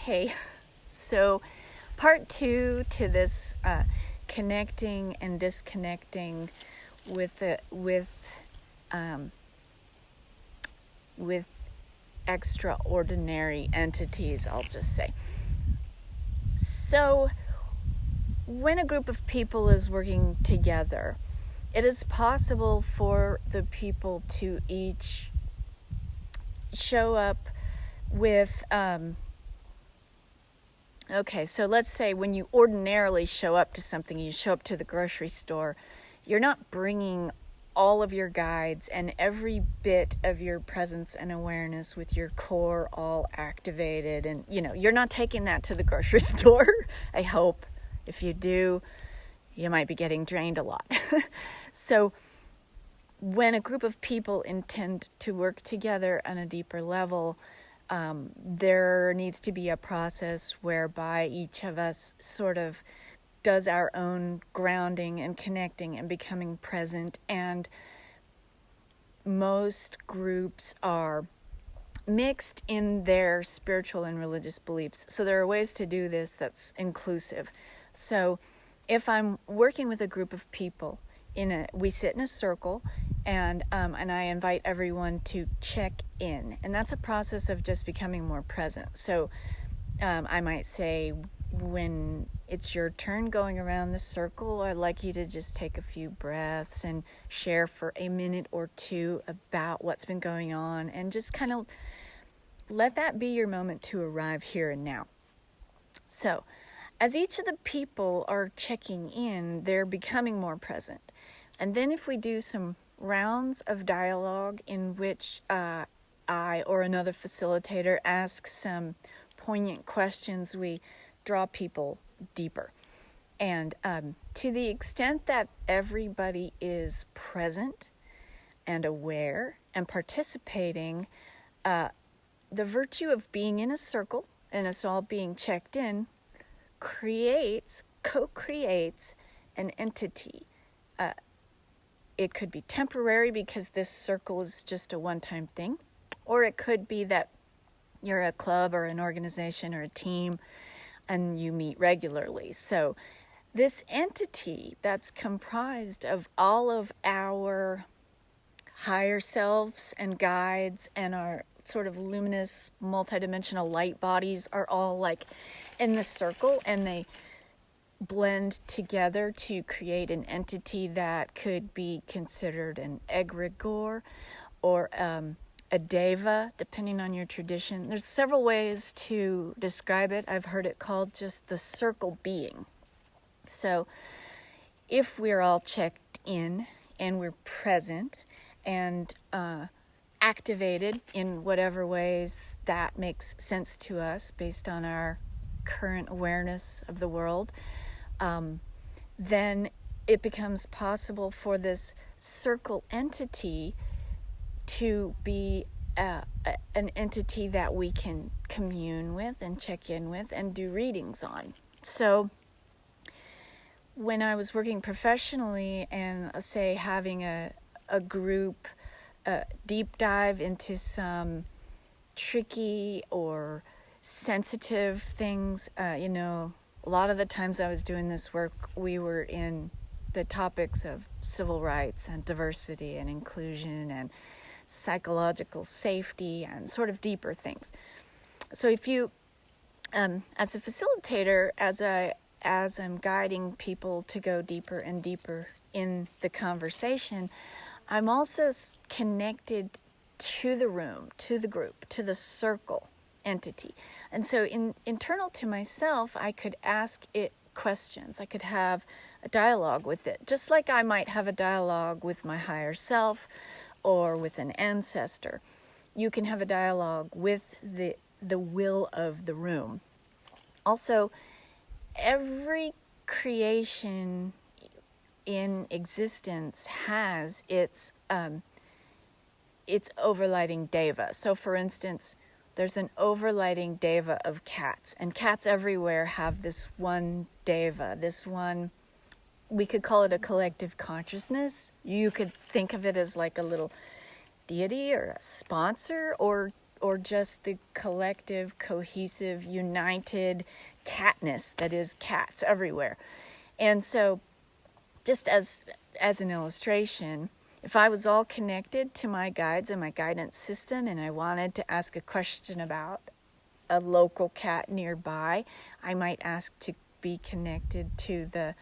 Hey, so part two to this connecting and disconnecting with um, with extraordinary entities, I'll just say. So when a group of people is working together, it is possible for the people to each show up with okay, so let's say when you ordinarily show up to something, you show up to the grocery store, you're not bringing all of your guides and every bit of your presence and awareness with your core all activated, and you're not taking that to the grocery store. I hope. If you do, you might be getting drained a lot. So when a group of people intend to work together on a deeper level, there needs to be a process whereby each of us sort of does our own grounding and connecting and becoming present. And most groups are mixed in their spiritual and religious beliefs. So there are ways to do this that's inclusive. So if I'm working with a group of people, we sit in a circle, and I invite everyone to check in, and that's a process of just becoming more present. So I might say, when it's your turn going around the circle, I'd like you to just take a few breaths and share for a minute or two about what's been going on, and just kind of let that be your moment to arrive here and now. So as each of the people are checking in, they're becoming more present. And then if we do some rounds of dialogue in which I or another facilitator asks some poignant questions, we draw people deeper. And to the extent that everybody is present and aware and participating, the virtue of being in a circle and us all being checked in co-creates an entity. It could be temporary because this circle is just a one-time thing, or it could be that you're a club or an organization or a team and you meet regularly. So this entity that's comprised of all of our higher selves and guides and our sort of luminous multidimensional light bodies are all like in the circle, and they blend together to create an entity that could be considered an egregore or a deva, depending on your tradition. There's several ways to describe it. I've heard it called just the circle being. So if we're all checked in and we're present and activated in whatever ways that makes sense to us based on our current awareness of the world, then it becomes possible for this circle entity to be an entity that we can commune with and check in with and do readings on. So when I was working professionally and say having a group deep dive into some tricky or sensitive things, a lot of the times I was doing this work, we were in the topics of civil rights and diversity and inclusion and psychological safety and sort of deeper things. So if you, as a facilitator, as I'm guiding people to go deeper and deeper in the conversation, I'm also connected to the room, to the group, to the circle entity. And so internal to myself, I could ask it questions. I could have a dialogue with it, just like I might have a dialogue with my higher self or with an ancestor. You can have a dialogue with the will of the room. Also, every creation in existence has its overlighting deva. So for instance, there's an overlighting deva of cats, and cats everywhere have this one deva, this one, we could call it a collective consciousness. You could think of it as like a little deity or a sponsor, or or just the collective, cohesive, united catness that is cats everywhere. And so, just as an illustration, if I was all connected to my guides and my guidance system, and I wanted to ask a question about a local cat nearby, I might ask to be connected to the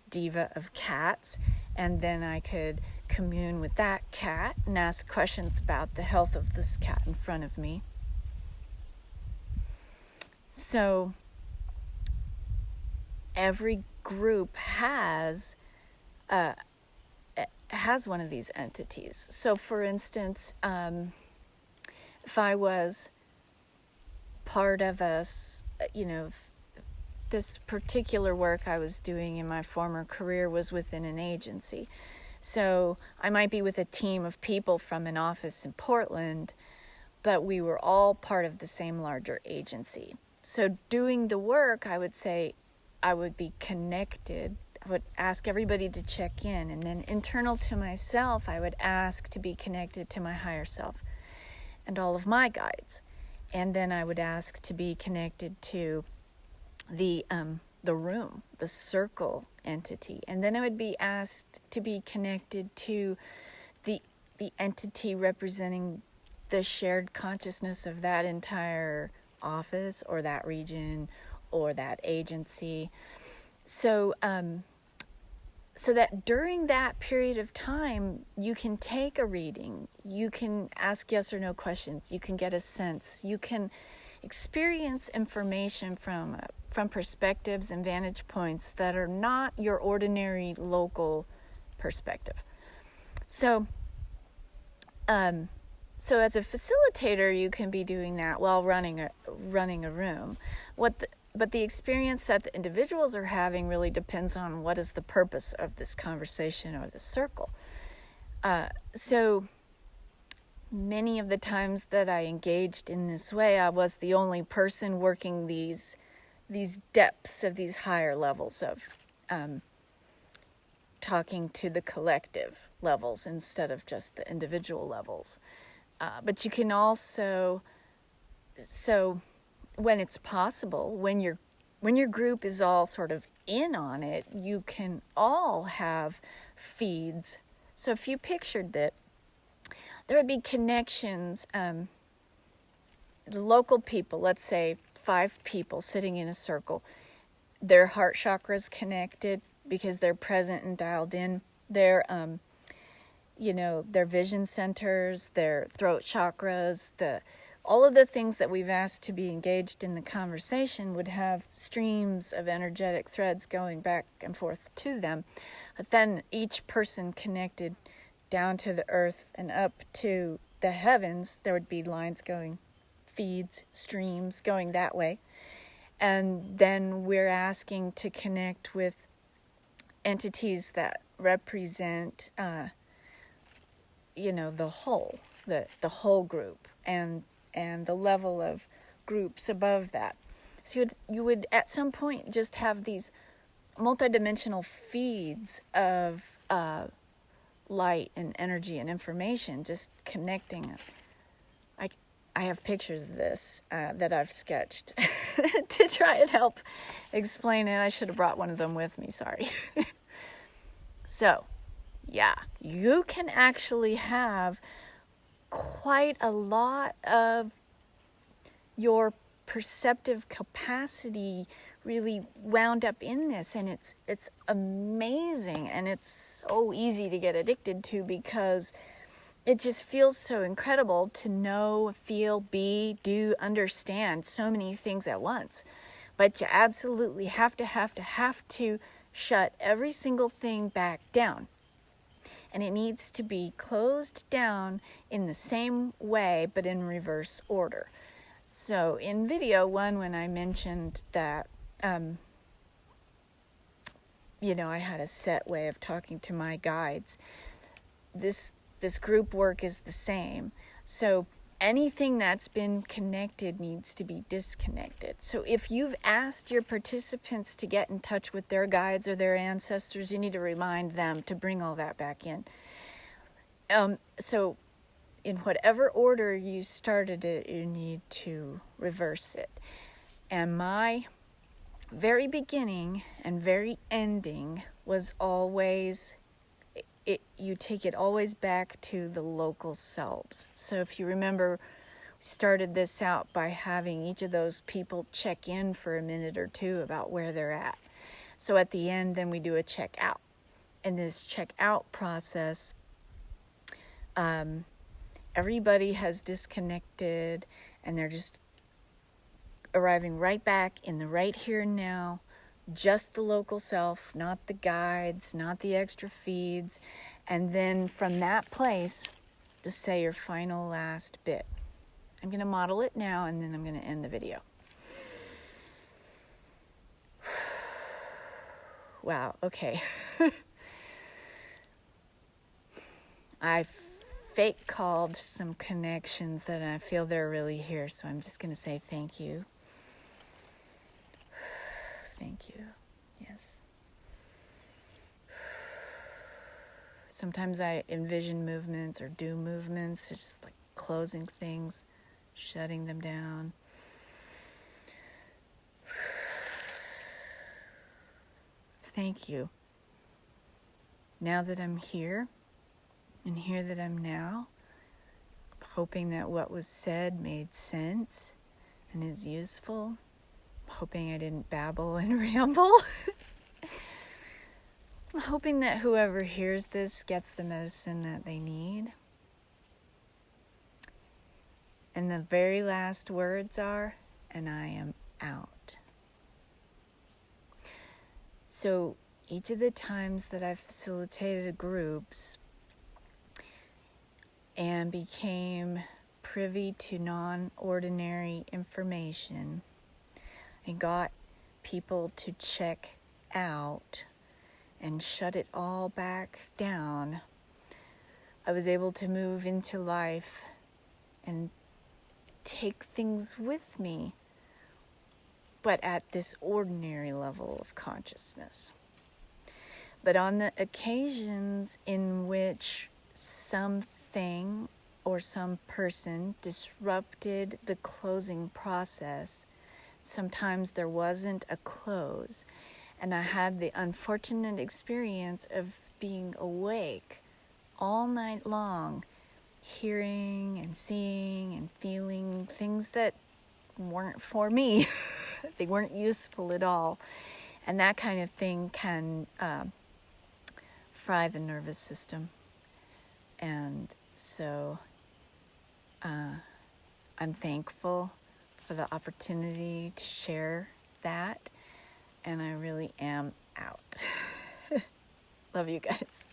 diva of cats, and then I could commune with that cat and ask questions about the health of this cat in front of me. So every group has one of these entities. So for instance, if I was part of this particular work I was doing in my former career was within an agency. So I might be with a team of people from an office in Portland, but we were all part of the same larger agency. So doing the work, I would say I would be connected. I would ask everybody to check in. And then internal to myself, I would ask to be connected to my higher self and all of my guides. And then I would ask to be connected to the room, the circle entity. And then I would be asked to be connected to the entity representing the shared consciousness of that entire office or that region or that agency. So that during that period of time, you can take a reading, you can ask yes or no questions, you can get a sense, you can experience information from perspectives and vantage points that are not your ordinary local perspective. So as a facilitator, you can be doing that while running a room. But the experience that the individuals are having really depends on what is the purpose of this conversation or the circle. So many of the times that I engaged in this way, I was the only person working these depths of these higher levels of talking to the collective levels instead of just the individual levels. But you can also, so when it's possible, when your group is all sort of in on it, you can all have feeds. So if you pictured that, there would be connections, the local people, let's say 5 people sitting in a circle, their heart chakras connected because they're present and dialed in. Their vision centers, their throat chakras, all of the things that we've asked to be engaged in the conversation would have streams of energetic threads going back and forth to them. But then each person connected down to the earth and up to the heavens, there would be lines going, feeds, streams going that way. And then we're asking to connect with entities that represent, the whole group and the level of groups above that. So you would at some point just have these multidimensional feeds of light and energy and information just connecting. I have pictures of this that I've sketched to try and help explain it. I should have brought one of them with me, sorry. So, yeah, you can actually have quite a lot of your perceptive capacity really wound up in this, and it's amazing, and it's so easy to get addicted to because it just feels so incredible to know, feel, be, do, understand so many things at once. But you absolutely have to shut every single thing back down. And it needs to be closed down in the same way, but in reverse order. So in video 1, when I mentioned that, I had a set way of talking to my guides, this group work is the same. So anything that's been connected needs to be disconnected. So if you've asked your participants to get in touch with their guides or their ancestors, you need to remind them to bring all that back in. So in whatever order you started it, you need to reverse it. And my very beginning and very ending was always, you take it always back to the local selves. So if you remember, we started this out by having each of those people check in for a minute or two about where they're at. So at the end, then we do a check out. In this check out process, everybody has disconnected and they're just arriving right back in the right here and now, just the local self, not the guides, not the extra feeds. And then from that place, just say your final last bit. I'm going to model it now and then I'm going to end the video. Wow, okay. I fake called some connections that I feel they're really here, so I'm just going to say thank you. Thank you. Yes. Sometimes I envision movements or do movements. It's just like closing things, shutting them down. Thank you. Now that I'm here, and here that I'm now, hoping that what was said made sense and is useful. Hoping I didn't babble and ramble. I'm hoping that whoever hears this gets the medicine that they need. And the very last words are, and I am out. So each of the times that I've facilitated groups and became privy to non-ordinary information, I got people to check out and shut it all back down. I was able to move into life and take things with me, but at this ordinary level of consciousness. But on the occasions in which something or some person disrupted the closing process, sometimes there wasn't a close, and I had the unfortunate experience of being awake all night long, hearing and seeing and feeling things that weren't for me. They weren't useful at all. And that kind of thing can fry the nervous system. And so I'm thankful for the opportunity to share that. And I really am out. Love you guys.